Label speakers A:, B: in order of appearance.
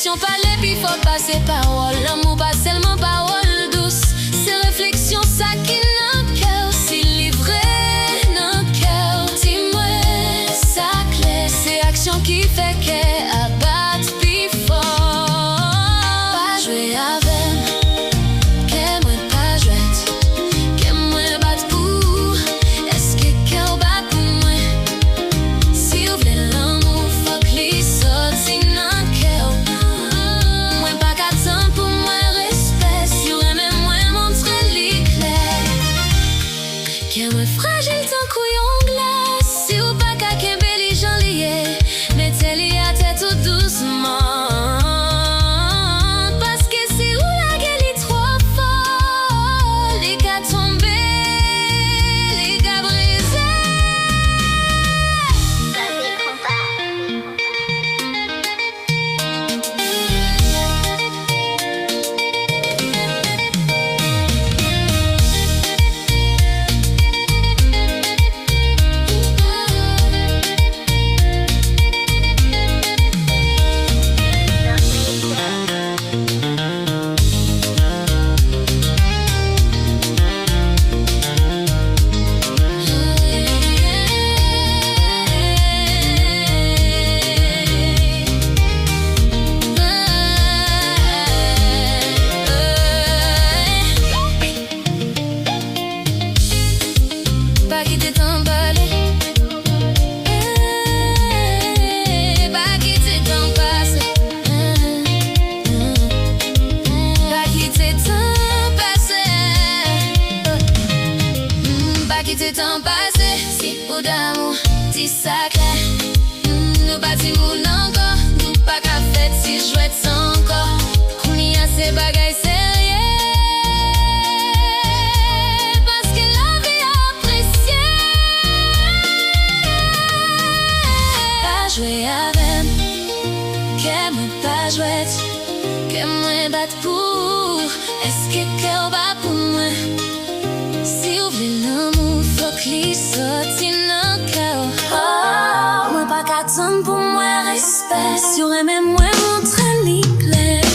A: action parler, puis faut passer parole. L'amour pas seulement parole douce. C'est réflexion, ça qui n'a cœur. Si livré, n'a cœur. Dis-moi, ça clair. C'est action qui fait qu'elle abatte, puis fort. Pas jouer avec, qu'elle moi pas jouette. Qu'elle moi batte pour. Est-ce que qu'elle bat pour moi? Si vous voulez l'amour, faut que les sorti n'a cœur. Moi pas qu'à temps pour moi respect. Si vous aimez moi montrer l'éclair. Qu'elle moi fragile tant couillon glace. Si vous pas qu'à qu'elle les gens liés. Mettez-les à tête tout doucement. Parce que si vous la gueule est trop fort, les gars tombés, les gars brisés. Pas quitter ton balai, pas quitter ton passé, pas quitter ton passé, pas quitter ton passé. Si pour d'amour, si ça clair, nous pas si vous encore, nous pas qu'à fête si jouette sans corps. On y a ces bagailles sérieux. Parce que la vie appréciée. Pas jouer avec, qu'elle moi pas jouette, qu'elle moi batte pour. Est-ce que qu'elle bat pour moi? Si vous voulez l'amour, faut que les sorti dans le cœur. Oh, moi pas qu'à temps pour moi respect. Si vous aimez moi montrer l'éclair.